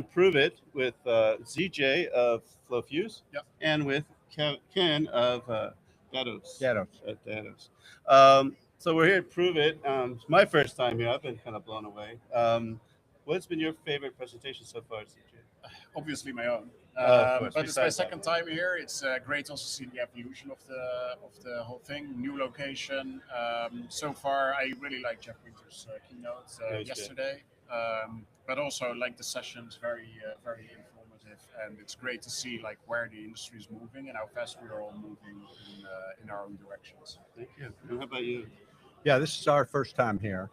Prove It with ZJ of Flowfuse Yep. and with Ken of Dados. Dados. Dados. So we're here to Prove It. It's my first time here. I've been kind of blown away. What's been your favorite presentation so far, ZJ? Obviously my own. Of course. But it's my Besides that second time here. It's great also seeing the evolution of the whole thing. New location. So far, I really like Jeff Winter's keynote Yeah, it's good. yesterday. But also like the sessions, very informative, and it's great to see like where the industry is moving and how fast we are all moving in our own directions. Thank you. And how about you? Yeah, this is our first time here.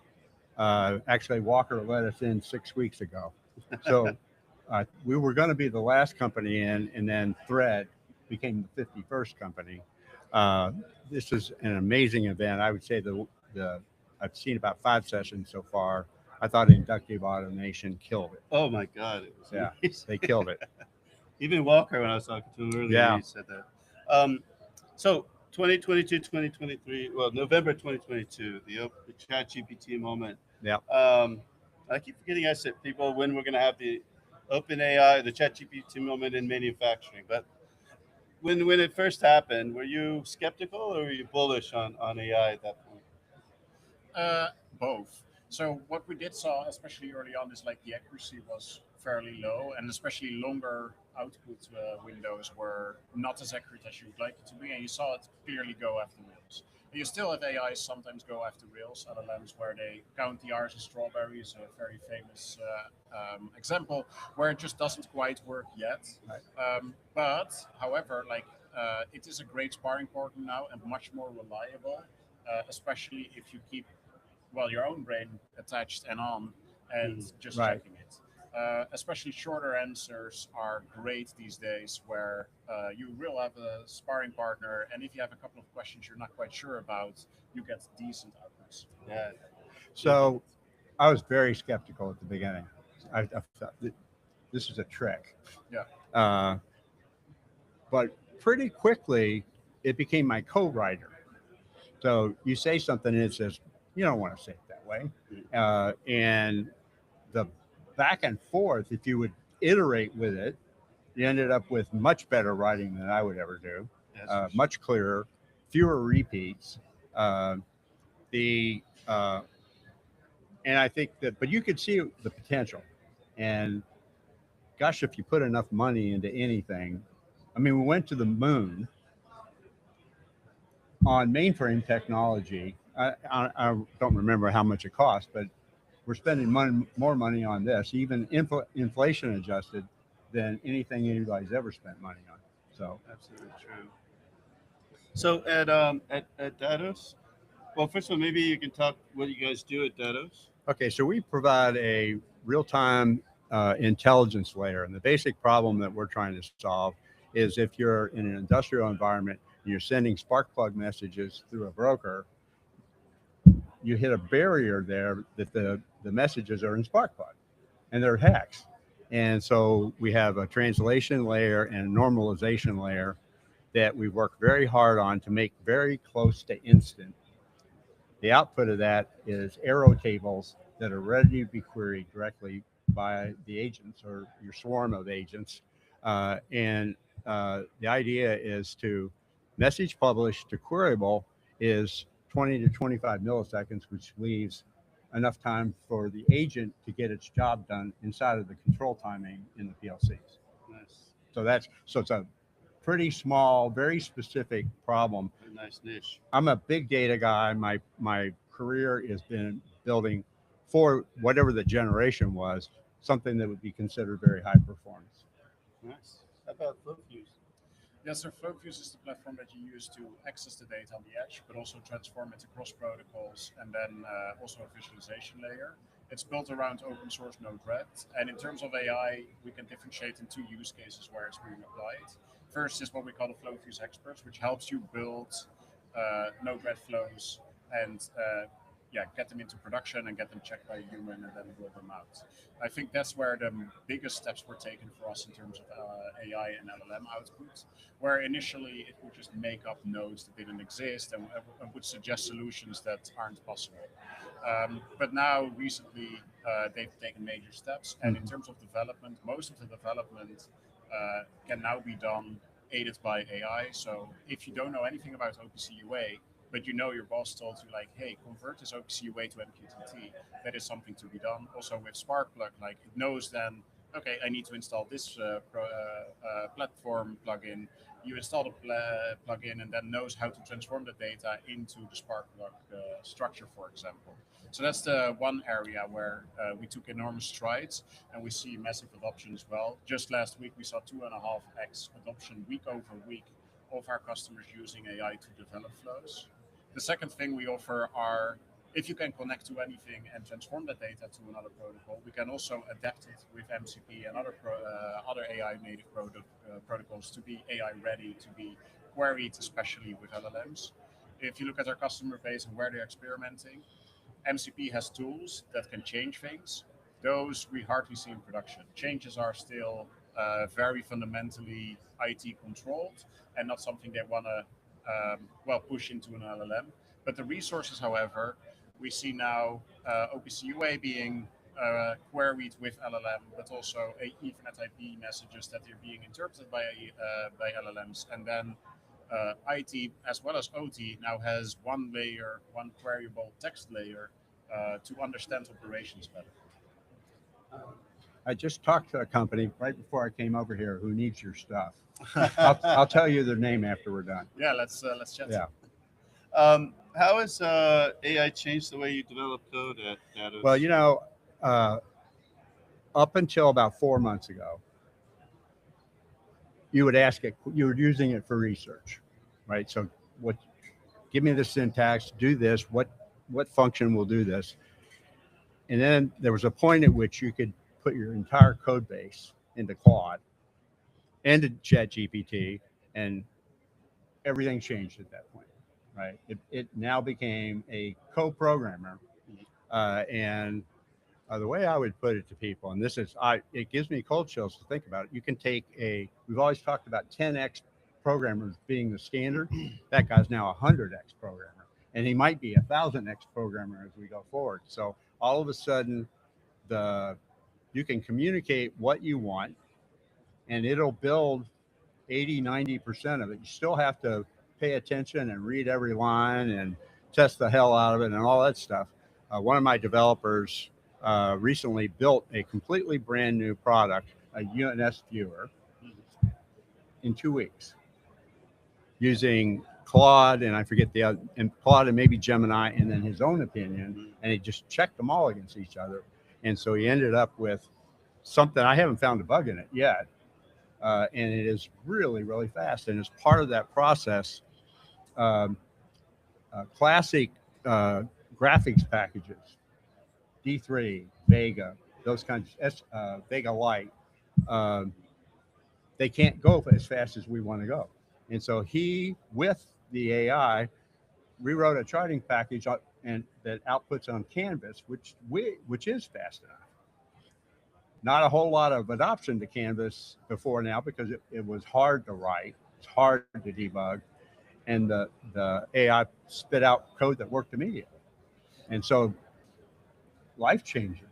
Actually, Walker let us in 6 weeks ago. So we were going to be the last company in, and then Thread became the 51st company. Uh, this is an amazing event. I would say the I've seen about 5 sessions so far. I thought inductive automation killed it. Oh my God, it was Yeah, amazing. they killed it. Even Walker, when I was talking to him earlier, Yeah. he said that. So 2022, 2023, well, November 2022, the Chat GPT moment. Yeah. I keep forgetting I said people when we're going to have the Open AI, the Chat GPT moment in manufacturing. But when it first happened, were you skeptical or were you bullish on AI at that point? Uh, Both. So what we did saw, especially early on, is like the accuracy was fairly low, and especially longer output windows were not as accurate as you would like it to be, and you saw it clearly go after rails. And you still have AIs sometimes go after rails, LLMs, where they count the R's as strawberries, a very famous example, where it just doesn't quite work yet. Right. But however, like it is a great sparring partner now and much more reliable, especially if you keep your own brain attached and on and just Right. checking it. Especially shorter answers are great these days where you will have a sparring partner, and if you have a couple of questions you're not quite sure about, you get decent outputs. Yeah. So I was very skeptical at the beginning. I thought this is a trick. Yeah. Uh, but pretty quickly, it became my co-writer. So you say something and it says, you don't want to say it that way. And the back and forth, if you would iterate with it, you ended up with much better writing than I would ever do, That's for sure. much clearer, fewer repeats. Uh, the and I think that, but you could see the potential. And gosh, if you put enough money into anything, I mean, we went to the moon on mainframe technology. I don't remember how much it cost, but we're spending more money on this, even inflation adjusted, than anything anybody's ever spent money on. So Absolutely true. So at Dados, well, first of all, maybe you can talk what you guys do at Dados. okay, so we provide a real-time intelligence layer, and the basic problem that we're trying to solve is if you're in an industrial environment and you're sending spark plug messages through a broker, you hit a barrier there that the messages are in Sparkplug and they're hex. And so we have a translation layer and a normalization layer that we work very hard on to make very close to instant. The output of that is arrow tables that are ready to be queried directly by the agents or your swarm of agents. And the idea is to message publish to queryable is 20 to 25 milliseconds, which leaves enough time for the agent to get its job done inside of the control timing in the PLCs. Nice, So it's a pretty small, very specific problem. a nice niche. I'm a big data guy. My career has been building for whatever the generation was, something that would be considered very high performance. Nice. How about Flowfuse? Yes, so Flowfuse is the platform that you use to access the data on the edge, but also transform it across protocols, and then also a visualization layer. It's built around open source Node-RED, and in terms of AI, we can differentiate in two use cases where it's being applied. First is what we call the Flowfuse Experts, which helps you build Node-RED flows and get them into production and get them checked by a human and then roll them out. I think that's where the biggest steps were taken for us in terms of AI and LLM output, where initially it would just make up nodes that didn't exist and would suggest solutions that aren't possible. But now, recently, they've taken major steps, and in terms of development, most of the development can now be done aided by AI. So if you don't know anything about OPC UA, but you know your boss told you like, hey, convert this OPC UA to MQTT, that is something to be done. Also with Sparkplug, like it knows then, okay, I need to install this platform plugin. You install the plugin and then knows how to transform the data into the Sparkplug structure, for example. So that's the one area where we took enormous strides, and we see massive adoption as well. Just last week, we saw 2.5x adoption week over week of our customers using AI to develop flows. The second thing we offer are, if you can connect to anything and transform that data to another protocol, we can also adapt it with MCP and other AI native protocols to be AI ready to be queried, especially with LLMs. If you look at our customer base and where they're experimenting, MCP has tools that can change things. Those we hardly see in production. Changes are still very fundamentally IT controlled and not something they want to push into an LLM. But the resources, however, we see now OPC UA being queried with LLM, but also Ethernet IP messages that are being interpreted by LLMs, and then IT as well as OT now has one layer, one queryable text layer to understand operations better. I just talked to a company right before I came over here who needs your stuff. I'll tell you their name after we're done. Yeah, let's chat. Yeah. How has AI changed the way you develop code at Datos? Well, up until about 4 months ago, you would ask it, you were using it for research, right? So give me the syntax, do this, what function will do this? And then there was a point at which you could put your entire code base into Claude and to ChatGPT, and everything changed at that point, right? It now became a co-programmer. And the way I would put it to people, and it gives me cold chills to think about it. You can take we've always talked about 10x programmers being the standard. That guy's now a 100x programmer, and he might be a 1000x programmer as we go forward. So all of a sudden, you can communicate what you want, and it'll build 80-90% of it. You still have to pay attention and read every line and test the hell out of it and all that stuff. One of my developers recently built a completely brand new product, a UNS viewer, in 2 weeks using Claude, and I forget the other, and Claude and maybe Gemini, and then his own opinion, and he just checked them all against each other. And so he ended up with something. I haven't found a bug in it yet, and it is really, really fast. And as part of that process, classic graphics packages, D3, Vega, those kinds of Vega Lite, they can't go as fast as we want to go. And so he, with the AI, rewrote a charting package and that outputs on Canvas, which is fast enough. Not a whole lot of adoption to Canvas before now because it was hard to write, it's hard to debug, and the AI spit out code that worked immediately. And so life-changing.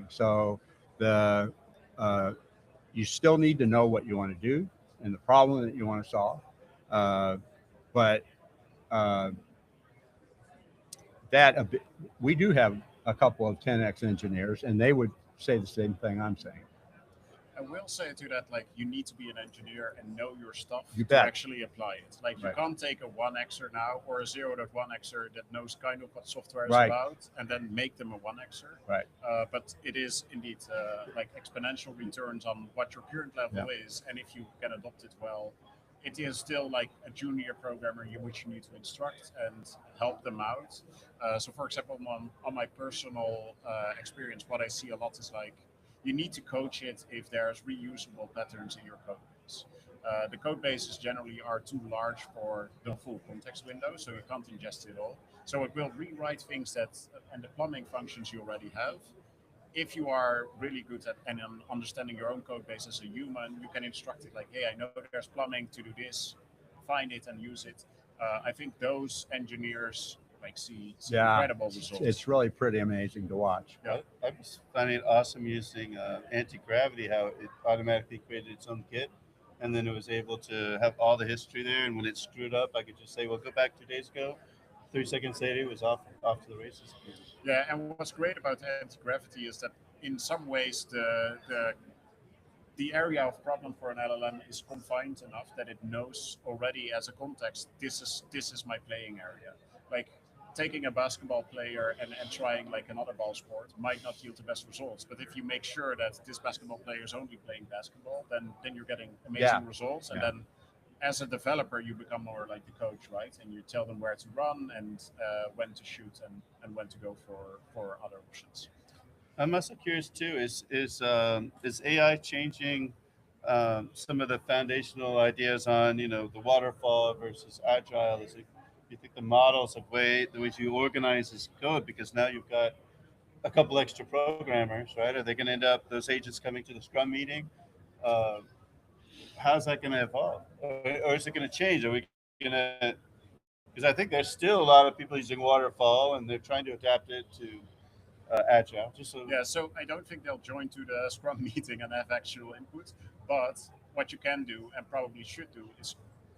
So you still need to know what you want to do and the problem that you want to solve. But we do have a couple of 10x engineers, and they would say the same thing I'm saying. I will say to that, like, you need to be an engineer and know your stuff to actually apply it. Like, you Right. can't take a 1xer now or a 0.1xer that knows kind of what software is Right. about and then make them a 1xer. Right. But it is indeed like exponential returns on what your current level is. And if you can adopt it well, it is still like a junior programmer which you need to instruct and help them out. So for example, on my personal experience, what I see a lot is like, you need to coach it if there's reusable patterns in your code base. The code bases generally are too large for the full context window, so you can't ingest it all. So it will rewrite things that and the plumbing functions you already have. If you are really good at and understanding your own code base as a human, you can instruct it like, hey, I know there's plumbing to do this, find it and use it. I think those engineers like see Yeah, incredible results. it's really pretty amazing to watch. Yeah. I was finding it awesome using anti-gravity, how it automatically created its own kit, and then it was able to have all the history there. And when it screwed up, I could just say, "Well, go back 2 days ago." 3 seconds later, it was off to the races. Yeah, and what's great about anti-gravity is that in some ways the area of problem for an LLM is confined enough that it knows already as a context, this is my playing area. Like taking a basketball player and trying like another ball sport might not yield the best results. But if you make sure that this basketball player is only playing basketball, then you're getting amazing Yeah. results. And Yeah. then as a developer, you become more like the coach, right? And you tell them where to run and when to shoot and when to go for other options. I'm also curious too. Is AI changing some of the foundational ideas on the waterfall versus agile? You think the models of the way you organize this code, because now you've got a couple extra programmers, right? Are they going to end up those agents coming to the Scrum meeting? Uh, how's that going to evolve, or is it going to change? Are we going to? Because I think there's still a lot of people using waterfall, and they're trying to adapt it to agile. Just so Yeah, so I don't think they'll join to the Scrum meeting and have actual input. But what you can do and probably should do is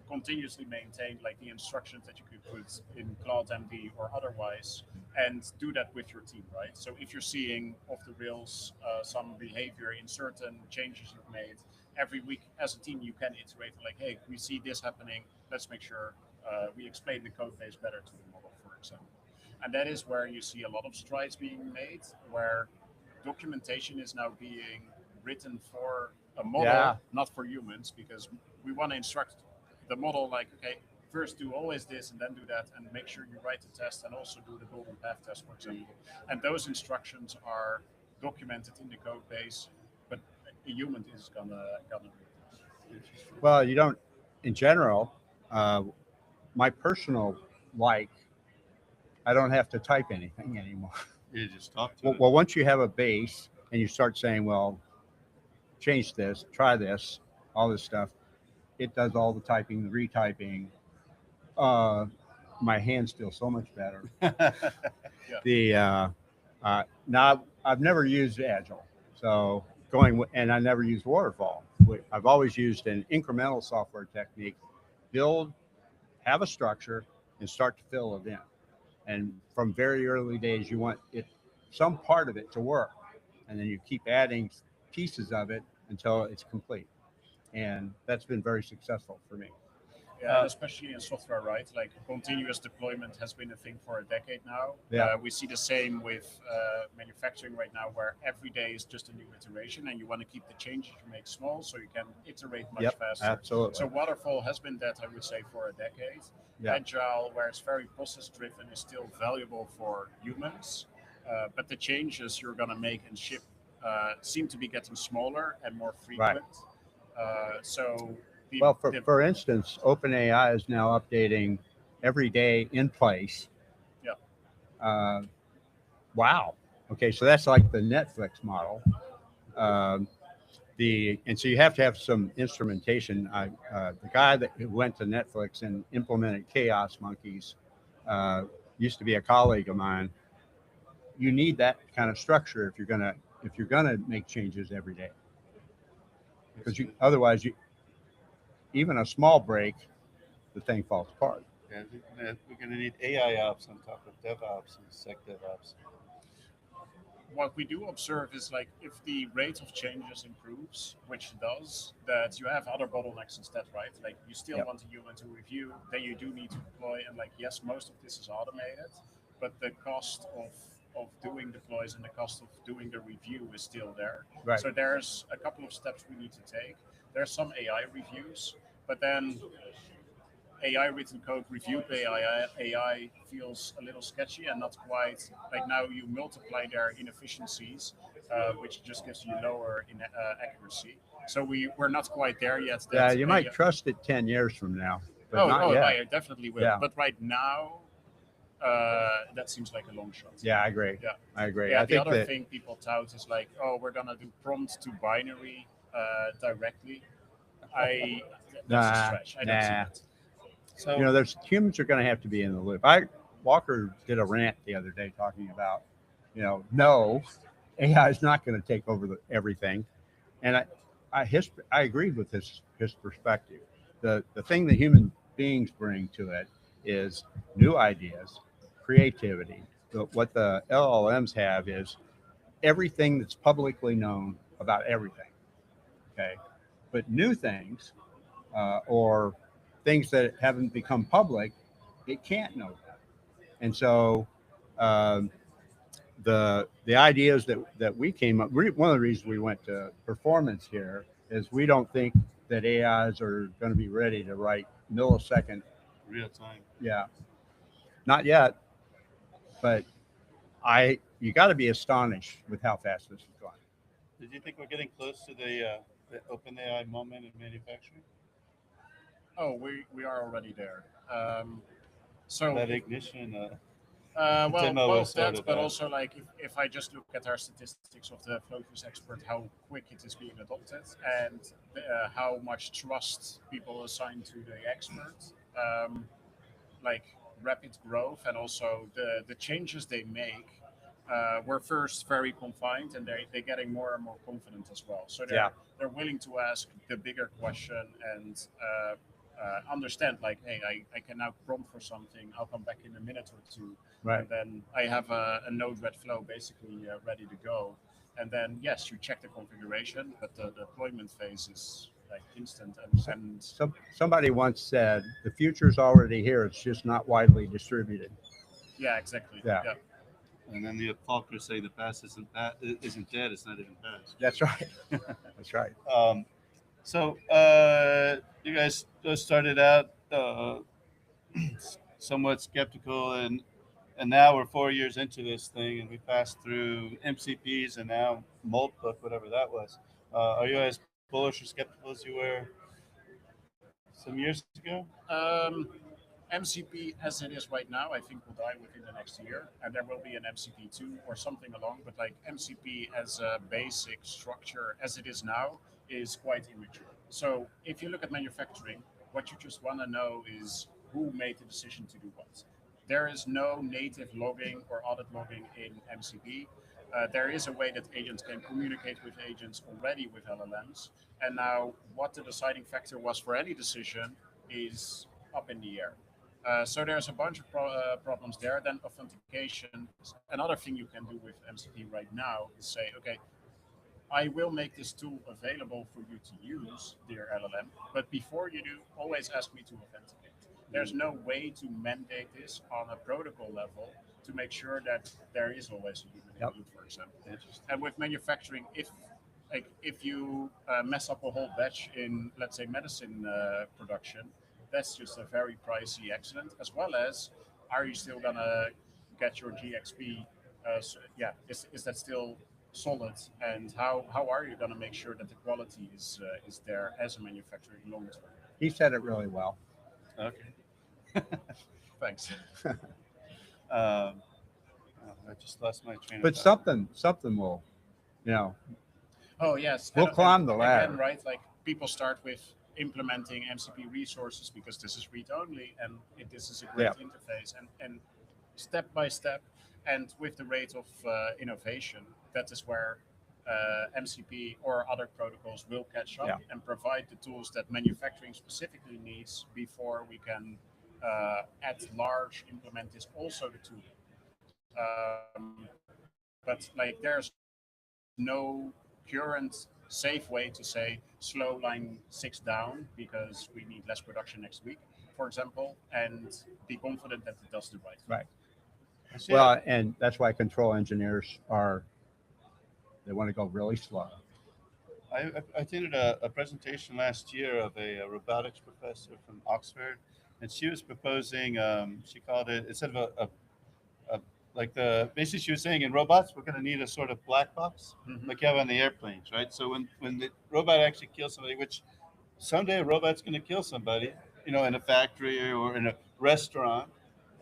continuously maintain like the instructions that you could put in Claude MD or otherwise, and do that with your team, right? So if you're seeing off the rails some behavior in certain changes you've made, every week as a team you can iterate like, hey, we see this happening. Let's make sure we explain the code base better to the model, for example. And that is where you see a lot of strides being made, where documentation is now being written for a model, Yeah. not for humans, because we want to instruct the model like, okay, first do always this and then do that, and make sure you write the test and also do the golden path test, for example. And those instructions are documented in the code base, but a human is gonna read it. Well, you don't, in general, my personal like, I don't have to type anything anymore. you just talk to Well, it. well, once you have a base and you start saying, well, change this, try this, all this stuff, it does all the typing, the retyping. My hands feel so much better. The Now I've never used Agile, so and I never used Waterfall. I've always used an incremental software technique: build, have a structure, and start to fill it in. And from very early days, you want some part of it to work, and then you keep adding pieces of it until it's complete. And that's been very successful for me. Yeah, and especially in software, right? Like continuous deployment has been a thing for a decade now. Yeah. We see the same with manufacturing right now, where every day is just a new iteration, and you want to keep the changes you make small so you can iterate much Yep, faster. absolutely. So waterfall has been that, I would say, for a decade. Yeah. Agile, where it's very process driven, is still valuable for humans, but the changes you're going to make and ship seem to be getting smaller and more frequent. So Well, for instance, OpenAI is now updating every day in place. Yeah. Wow. Okay, so that's like the Netflix model. And so you have to have some instrumentation. The guy who went to Netflix and implemented Chaos Monkeys used to be a colleague of mine. You need that kind of structure if you're gonna make changes every day, because otherwise even a small break, the thing falls apart. Yeah, we're gonna need AI ops on top of DevOps and SecDevOps. What we do observe is like if the rate of changes improves, which it does, that you have other bottlenecks instead, right? Like you still Yep. want a human to review, then you do need to deploy, and like yes, most of this is automated, but the cost of doing deploys and the cost of doing the review is still there. Right. So there's a couple of steps we need to take. There's some AI reviews, but then AI written code reviewed by AI feels a little sketchy and not quite like now you multiply their inefficiencies, which just gives you lower accuracy. So we're not quite there yet. Yeah, That you might trust it 10 years from now, but not yet. I definitely will. Yeah. But right now, that seems like a long shot. Yeah, I agree. Yeah. I agree. Yeah, I the think other that thing people tout is like, oh, we're gonna do prompt to binary directly. That's a Nah, stretch. I don't see nah. that. So there's humans are going to have to be in the loop. Walker did a rant the other day talking about, no, AI is not going to take over everything, and I agreed with his perspective. The thing that human beings bring to it is new ideas, creativity. What the LLMs have is everything that's publicly known about everything. Okay, but new things or things that haven't become public, it can't know that. And so um, the ideas that we came up, one of the reasons we went to performance here is we don't think that AIs are going to be ready to write millisecond. real time. Yeah, not yet, but you got to be astonished with how fast this is going. Did you think we're getting close to the OpenAI moment in manufacturing? Oh, we are already there. So That ignition well, demo both was sort that, of but also like if I just look at our statistics of the Focus Expert, how quick it is being adopted, and how much trust people assign to the expert, like rapid growth, and also the changes they make. Were first very confined, and they're getting more and more confident as well. So Yeah. they're willing to ask the bigger question and understand like, hey, I can now prompt for something. I'll come back in a minute or two, Right. and then I have a Node-RED flow basically ready to go. And then yes, you check the configuration, but the deployment phase is like instant. And Somebody once said the future's already here. It's just not widely distributed. yeah, exactly. Yeah. and then the Falkers say the past isn't dead. It's not even past. That's right. That's right. So you guys started out somewhat skeptical, and now we're 4 years into this thing, and we passed through MCPs and now Moltbook, whatever that was. Are you as bullish or skeptical as you were some years ago? MCP as it is right now, I think will die within the next year, and there will be an MCP2 or something along. But like MCP as a basic structure as it is now is quite immature. So if you look at manufacturing, what you just want to know is who made the decision to do what. There is no native logging or audit logging in MCP. There is a way that agents can communicate with agents already with LLMs. And now, what the deciding factor was for any decision is up in the air. So there's a bunch of problems there. Then authentication. Another thing you can do with MCP right now is say, okay, I will make this tool available for you to use, dear LLM. But before you do, always ask me to authenticate. There's no way to mandate this on a protocol level to make sure that there is always a human in the loop, for example. And with manufacturing, if you mess up a whole batch in, let's say, medicine production, that's just a very pricey accident. As well as, are you still gonna get your GXP? Is that still solid? And how are you gonna make sure that the quality is there as a manufacturer long term? He said it really well. Okay. Thanks. I just lost my train But of thought. something will, Oh yes, we'll climb the ladder. Again, right? Like people start with implementing MCP resources because this is read only and this is a great interface, and step by step, and with the rate of innovation, that is where MCP or other protocols will catch up and provide the tools that manufacturing specifically needs before we can at large implement this also the tool. But like there's no current safe way to say slow line 6 down because we need less production next week, for example, and be confident that it does the right thing. Right. Well, and that's why control engineers they want to go really slow. I attended a presentation last year of a robotics professor from Oxford, and she was proposing. She called it instead of a like the basically she was saying in robots we're going to need a sort of black box Mhm. like you have on the airplanes, right? So when the robot actually kills somebody, which someday a robot's going to kill somebody, in a factory or in a restaurant,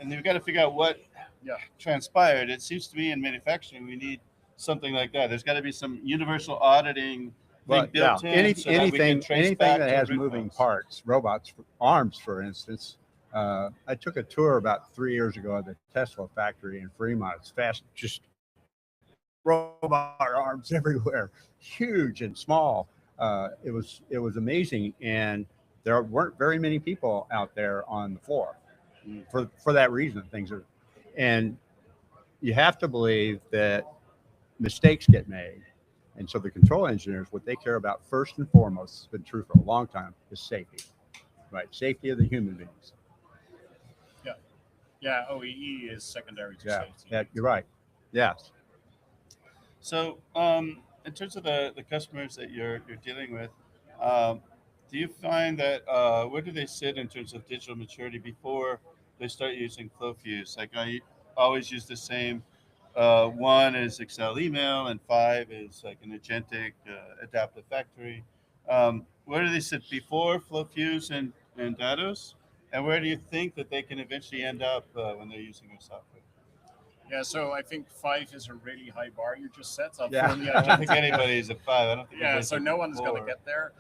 and you've got to figure out what Yeah. transpired. It seems to me in manufacturing we need something like that. There's got to be some universal auditing thing But yeah, built in so that we can trace anything back that to has root moving cause. parts, robots, arms, for instance. I took a tour about 3 years ago at the Tesla factory in Fremont. It's fast, just robot arms everywhere, huge and small. It was amazing, and there weren't very many people out there on the floor Mm. for that reason. Things are, and you have to believe that mistakes get made. And so the control engineers, what they care about first and foremost, has been true for a long time, is safety, right? Safety of the human beings. Yeah. Yeah. OEE is secondary to Yeah, safety. you're right. Yes. So, in terms of the customers that you're dealing with, um, do you find that where do they sit in terms of digital maturity before they start using FlowFuse? Like I always use the same. One is Excel email, and five is like an agentic adaptive factory. Where do they sit before FlowFuse and Datos? And where do you think that they can eventually end up when they're using your software? Yeah. So I think 5 is a really high bar you just set up Yeah. for the I don't think agentic. anybody's at five. I don't think Yeah, anybody's so at no one's going to four. get there.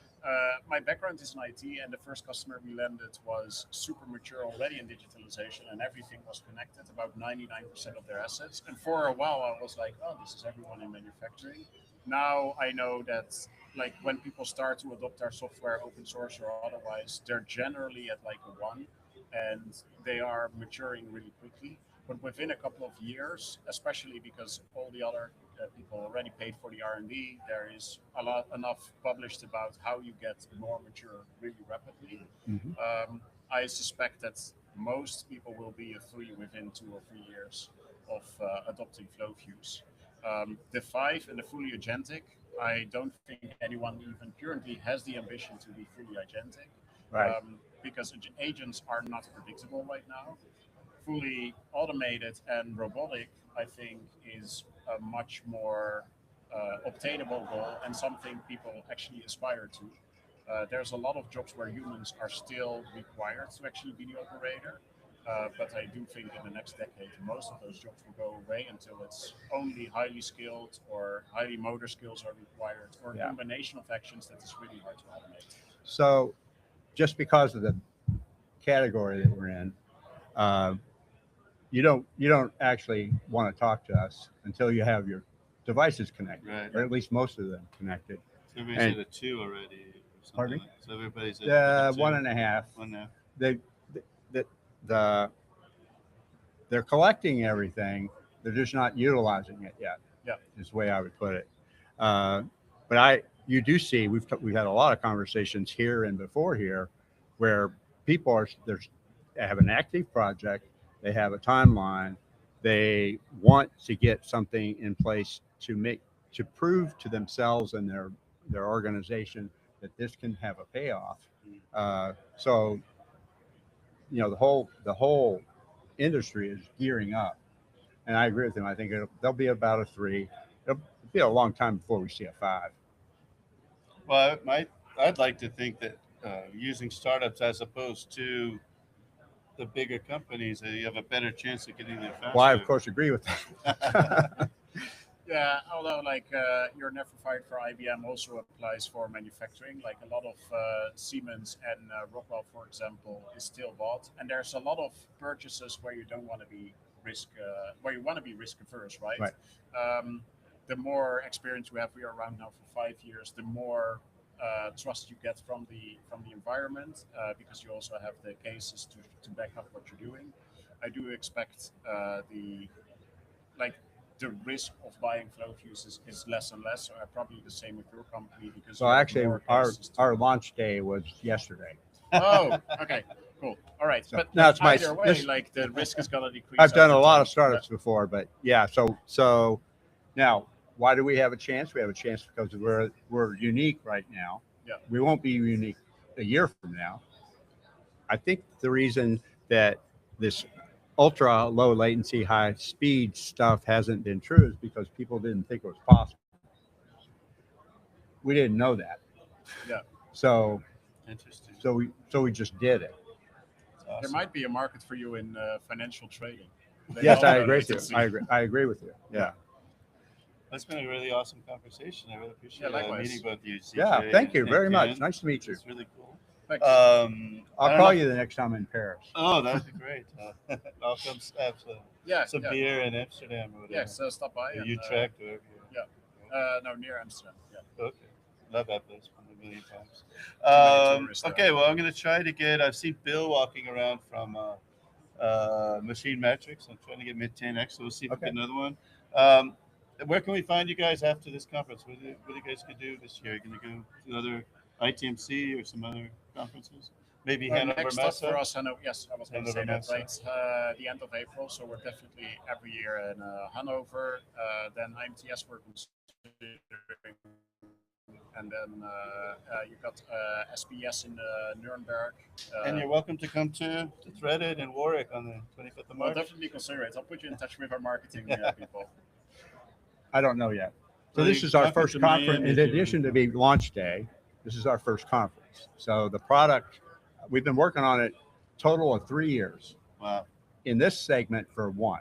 My background is in IT, and the first customer we landed was super mature already in digitalization, and everything was connected, about 99% of their assets. And for a while, I was like, oh, this is everyone in manufacturing. Now I know that, like, when people start to adopt our software, open source or otherwise, they're generally at like a 1, and they are maturing really quickly. But within a couple of years, especially because all the other people already paid for the R&D, there is a lot enough published about how you get more mature really rapidly. Mhm. I suspect that most people will be a 3 within 2 or 3 years of adopting FlowFuse. The 5 and the fully agentic, I don't think anyone even currently has the ambition to be fully agentic, Right. because agents are not predictable right now. Fully automated and robotic, I think, is a much more obtainable goal and something people actually aspire to. There's a lot of jobs where humans are still required to actually be the operator. But I do think in the next decade, most of those jobs will go away until it's only highly skilled or highly motor skills are required, or a Yeah. combination of actions that is really hard to automate. So just because of the category that we're in, uh, you don't actually want to talk to us until you have your devices connected, Right. or at least most of them connected. So everybody's And- at a two already. Or something Pardon me? like- So everybody's at a two. 1.5. One now. They, the they're collecting everything. They're just not utilizing it yet. Yeah. Is the way I would put it. But you do see we've had a lot of conversations here and before here, where people they have an active project, they have a timeline, they want to get something in place to prove to themselves and their organization that this can have a payoff. So the whole industry is gearing up, and I agree with him. I think there'll be about a 3. It'll be a long time before we see a 5. Well, I'd like to think that using startups as opposed to the bigger companies, you have a better chance of getting there faster. Well, I of course agree with that. Yeah, although like you're never fired for IBM also applies for manufacturing. Like a lot of Siemens and Rockwell, for example, is still bought, and there's a lot of purchases where you don't want to be where you want to be risk averse, right? Right. The more experience we have, we are around now for 5 years. The more trust you get from the environment, because you also have the cases to back up what you're doing. I do expect the risk of buying FlowFuse is less and less. So probably the same with your company because So you have actually, more our cases to- our launch day was yesterday. Oh, okay, cool. All right, So, but no, it's my- either way, this- like the risk is gonna decrease. I've done a over lot time. of startups before, but yeah. So now, why do we have a chance? We have a chance because we're unique right now. Yeah. We won't be unique a year from now. I think the reason that this ultra low latency, high speed stuff hasn't been true is because people didn't think it was possible. We didn't know that. Yeah. So Interesting. we just did it. That's awesome. There might be a market for you in financial trading. They Yes, all I know agree with you. latency. I agree with you. Yeah. That's been a really awesome conversation. I really appreciate likewise. meeting both of you. CJ Yeah. Thank you and very much. Ken. Nice to meet you. It's really cool. Thanks. I I'll don't call know- you the next time I'm in Paris. Oh, that'd be great. I'll come have yeah, some yeah. beer in Amsterdam or whatever. Yes, stop by. Or and, Utrecht, wherever you no, near Amsterdam. Yeah. Okay. Love that place. Been a million times. many tourists Okay, well, I'm going to try to get. I've seen Bill walking around from Machine Metrics. I'm trying to get Mid 10X, so we'll see if we Okay. get another one. Where can we find you guys after this conference? What are you guys going to do this year? Are you going to go to another ITMC or some other conferences? Maybe Hanover Next up Messe? for us, Hanover. Yes, I was going to say Hanover that. Messe. Right, the end of April. So we're definitely every year in Hanover. Then IMTS we're considering, and then you got SPS in Nuremberg. And you're welcome to come to Threaded in Warwick on the 25th of I'll March. definitely consider it. I'll put you in touch with our marketing people. I don't know yet. So Well, this you is our welcome first to conference. Miami In if you addition to want. being launch day, this is our first conference. So the product, we've been working on it total of 3 years. Wow. In this segment for 1.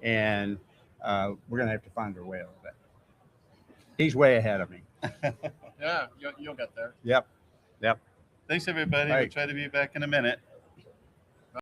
And we're going to have to find our way a little bit. He's way ahead of me. Yeah, you'll get there. Yep. Thanks, everybody. Bye. We'll try to be back in a minute.